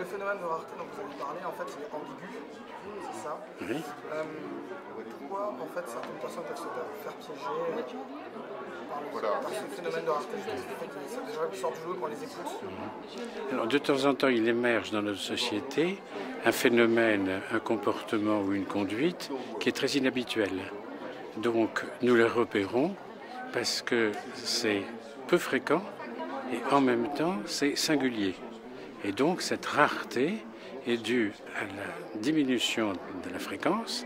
le phénomène de rareté dont vous avez parlé, en fait, il est ambigu, c'est ça. Oui. Pourquoi, en fait, certaines personnes peuvent se faire piéger par ce phénomène de rareté? C'est déjà qui sort du jeu quand on les écoute. Alors, de temps en temps, il émerge dans notre société un phénomène, un comportement ou une conduite qui est très inhabituel. Donc, nous le repérons parce que c'est peu fréquent et en même temps, c'est singulier. Et donc, cette rareté est due à la diminution de la fréquence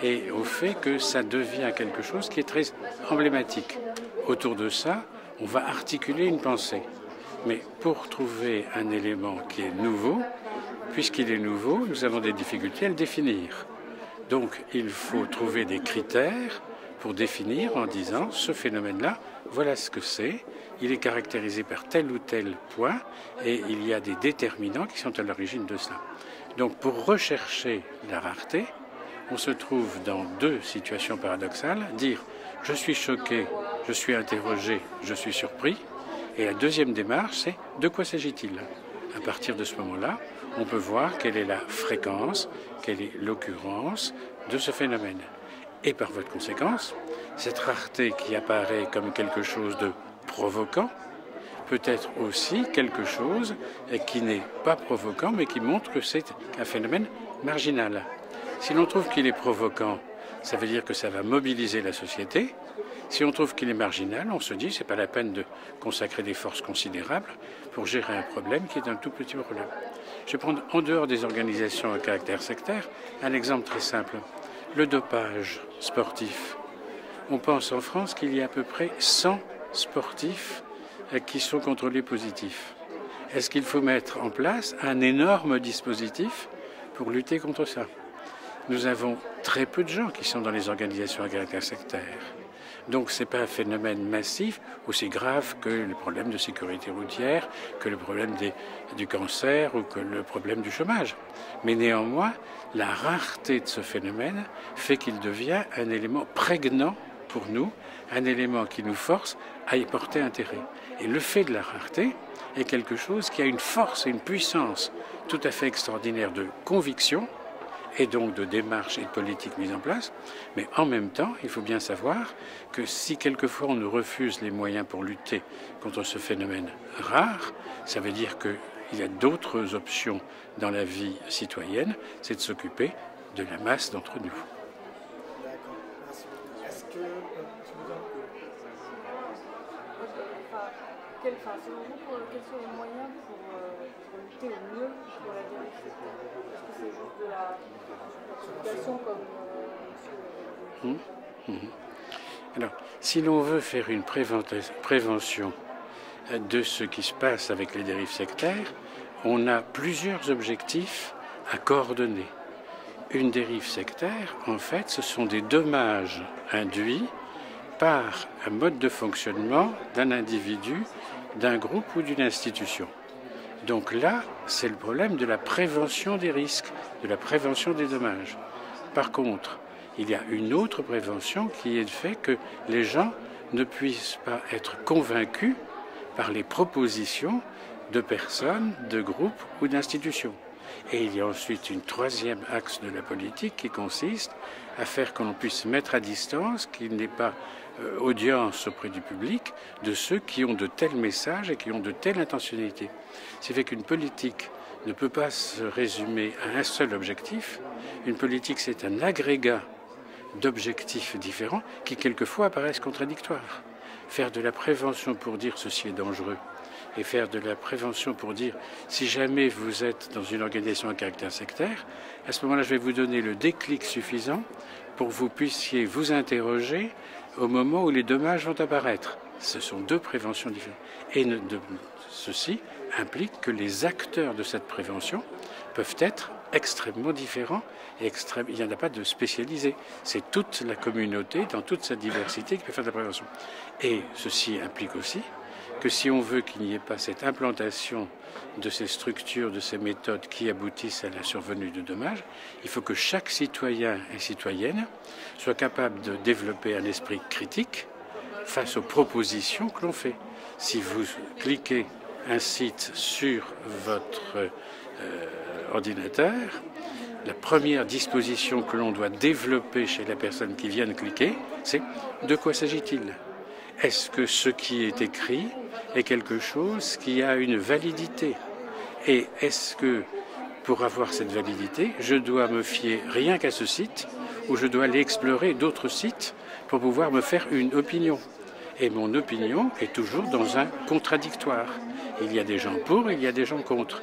et au fait que ça devient quelque chose qui est très emblématique. Autour de ça, on va articuler une pensée. Mais pour trouver un élément qui est nouveau, puisqu'il est nouveau, nous avons des difficultés à le définir. Donc, il faut trouver des critères pour définir en disant ce phénomène-là, voilà ce que c'est, il est caractérisé par tel ou tel point et il y a des déterminants qui sont à l'origine de cela. Donc pour rechercher la rareté, on se trouve dans deux situations paradoxales, dire je suis choqué, je suis interrogé, je suis surpris, et la deuxième démarche c'est de quoi s'agit-il? À partir de ce moment-là, on peut voir quelle est la fréquence, quelle est l'occurrence de ce phénomène. Et par voie de conséquence, cette rareté qui apparaît comme quelque chose de provoquant peut être aussi quelque chose qui n'est pas provoquant mais qui montre que c'est un phénomène marginal. Si l'on trouve qu'il est provoquant, ça veut dire que ça va mobiliser la société. Si on trouve qu'il est marginal, on se dit c'est pas la peine de consacrer des forces considérables pour gérer un problème qui est un tout petit problème. Je vais prendre en dehors des organisations à caractère sectaire un exemple très simple. Le dopage sportif. On pense en France qu'il y a à peu près 100 sportifs qui sont contrôlés positifs. Est-ce qu'il faut mettre en place un énorme dispositif pour lutter contre ça? Nous avons très peu de gens qui sont dans les organisations à caractère sectaire. Donc ce n'est pas un phénomène massif aussi grave que le problème de sécurité routière, que le problème du cancer ou que le problème du chômage. Mais néanmoins, la rareté de ce phénomène fait qu'il devient un élément prégnant pour nous, un élément qui nous force à y porter intérêt. Et le fait de la rareté est quelque chose qui a une force et une puissance tout à fait extraordinaire de conviction, et donc de démarches et de politiques mises en place. Mais en même temps, il faut bien savoir que si quelquefois on nous refuse les moyens pour lutter contre ce phénomène rare, ça veut dire qu'il y a d'autres options dans la vie citoyenne, c'est de s'occuper de la masse d'entre nous. D'accord, merci. Est-ce que selon vous, quels sont les moyens pour lutter au mieux pour la dérive sectaire? Est-ce que c'est juste de la communication comme Alors, si l'on veut faire une prévention de ce qui se passe avec les dérives sectaires, on a plusieurs objectifs à coordonner. Une dérive sectaire, en fait, ce sont des dommages induits par un mode de fonctionnement d'un individu, d'un groupe ou d'une institution. Donc là, c'est le problème de la prévention des risques, de la prévention des dommages. Par contre, il y a une autre prévention qui est le fait que les gens ne puissent pas être convaincus par les propositions de personnes, de groupes ou d'institutions. Et il y a ensuite une troisième axe de la politique qui consiste à faire que l'on puisse mettre à distance, qu'il n'ait pas audience auprès du public, de ceux qui ont de tels messages et qui ont de telles intentionnalités. C'est fait qu'une politique ne peut pas se résumer à un seul objectif. Une politique, c'est un agrégat d'objectifs différents qui quelquefois apparaissent contradictoires. Faire de la prévention pour dire ceci est dangereux et faire de la prévention pour dire si jamais vous êtes dans une organisation à caractère sectaire, à ce moment-là je vais vous donner le déclic suffisant pour que vous puissiez vous interroger au moment où les dommages vont apparaître. Ce sont deux préventions différentes. Et ceci implique que les acteurs de cette prévention peuvent être extrêmement différents et il n'y en a pas de spécialisé. C'est toute la communauté, dans toute sa diversité, qui peut faire de la prévention. Et ceci implique aussi que si on veut qu'il n'y ait pas cette implantation de ces structures, de ces méthodes qui aboutissent à la survenue de dommages, il faut que chaque citoyen et citoyenne soit capable de développer un esprit critique face aux propositions que l'on fait. Si vous cliquez un site sur votre ordinateur, la première disposition que l'on doit développer chez la personne qui vient de cliquer, c'est de quoi s'agit-il? Est-ce que ce qui est écrit est quelque chose qui a une validité? Et est-ce que, pour avoir cette validité, je dois me fier rien qu'à ce site ou je dois aller explorer d'autres sites pour pouvoir me faire une opinion? Et mon opinion est toujours dans un contradictoire. Il y a des gens pour, il y a des gens contre.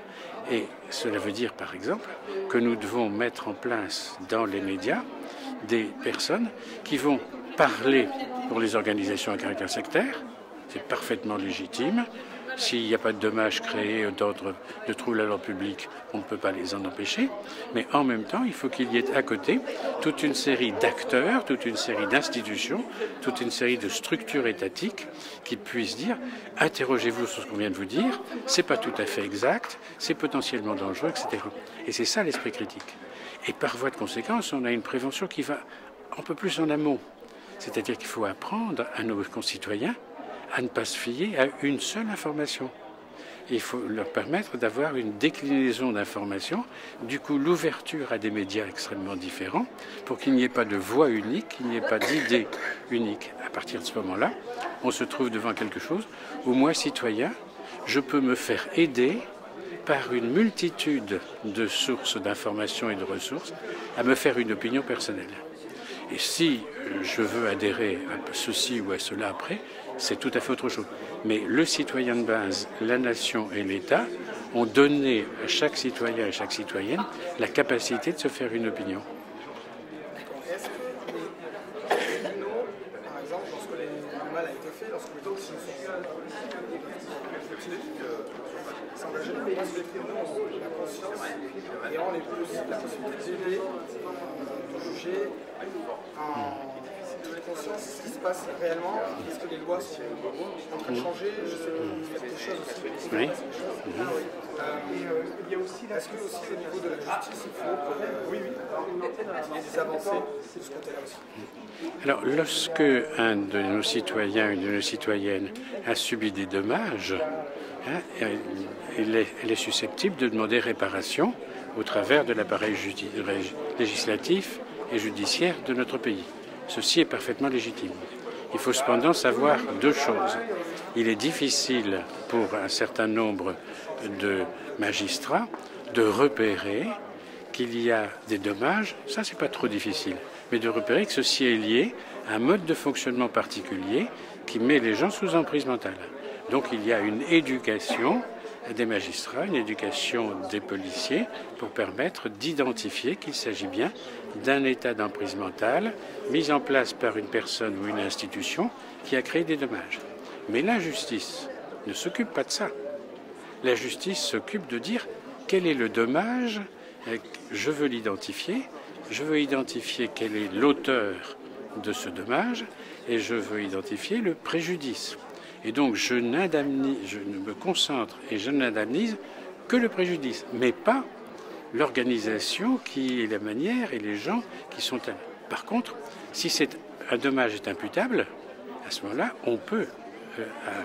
Et cela veut dire, par exemple, que nous devons mettre en place dans les médias des personnes qui vont parler pour les organisations à caractère sectaire. C'est parfaitement légitime. S'il n'y a pas de dommages créés d'ordre de troubles à l'ordre public, on ne peut pas les en empêcher. Mais en même temps, il faut qu'il y ait à côté toute une série d'acteurs, toute une série d'institutions, toute une série de structures étatiques qui puissent dire « interrogez-vous sur ce qu'on vient de vous dire, c'est pas tout à fait exact, c'est potentiellement dangereux, etc. » Et c'est ça l'esprit critique. Et par voie de conséquence, on a une prévention qui va un peu plus en amont. C'est-à-dire qu'il faut apprendre à nos concitoyens à ne pas se fier à une seule information. Il faut leur permettre d'avoir une déclinaison d'informations, du coup l'ouverture à des médias extrêmement différents, pour qu'il n'y ait pas de voix unique, qu'il n'y ait pas d'idée unique. À partir de ce moment-là, on se trouve devant quelque chose où moi, citoyen, je peux me faire aider par une multitude de sources d'informations et de ressources à me faire une opinion personnelle. Et si je veux adhérer à ceci ou à cela après, c'est tout à fait autre chose. Mais le citoyen de base, la nation et l'État ont donné à chaque citoyen et à chaque citoyenne la capacité de se faire une opinion. Est-ce que les tribunaux, par exemple, lorsque le mal a été fait, lorsque les toxines sont s'engager dans les tribunaux ont la conscience et ont la possibilité d'aider, de juger en conscience ce qui se passe réellement? Est-ce que les lois sont en train de changer? Je sais que vous faites des choses aussi. Oui. Il y a aussi, est-ce que aussi au niveau de la justice, il faut qu'il y ait des avancées de ce côté-là aussi? Alors, lorsque un de nos citoyens, une de nos citoyennes a subi des dommages, elle est susceptible de demander réparation au travers de l'appareil législatif et judiciaire de notre pays. Ceci est parfaitement légitime. Il faut cependant savoir deux choses. Il est difficile pour un certain nombre de magistrats de repérer qu'il y a des dommages, ça c'est pas trop difficile, mais de repérer que ceci est lié à un mode de fonctionnement particulier qui met les gens sous emprise mentale. Donc il y a une éducation des magistrats, une éducation des policiers pour permettre d'identifier qu'il s'agit bien d'un état d'emprise mentale mis en place par une personne ou une institution qui a créé des dommages. Mais la justice ne s'occupe pas de ça. La justice s'occupe de dire quel est le dommage, je veux l'identifier, je veux identifier quel est l'auteur de ce dommage et je veux identifier le préjudice. Et donc je ne me concentre et je n'indemnise que le préjudice, mais pas l'organisation qui est la manière et les gens qui sont... Par contre, si un dommage est imputable, à ce moment-là, on peut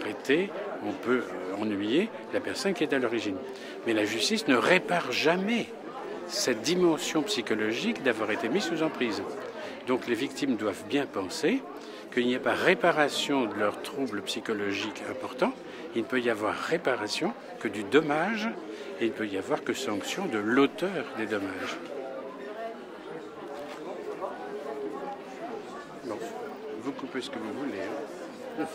arrêter, on peut ennuyer la personne qui est à l'origine. Mais la justice ne répare jamais cette dimension psychologique d'avoir été mise sous emprise. Donc les victimes doivent bien penser qu'il n'y a pas réparation de leurs troubles psychologiques importants, il ne peut y avoir réparation que du dommage et il ne peut y avoir que sanction de l'auteur des dommages. Bon, vous coupez ce que vous voulez. Hein.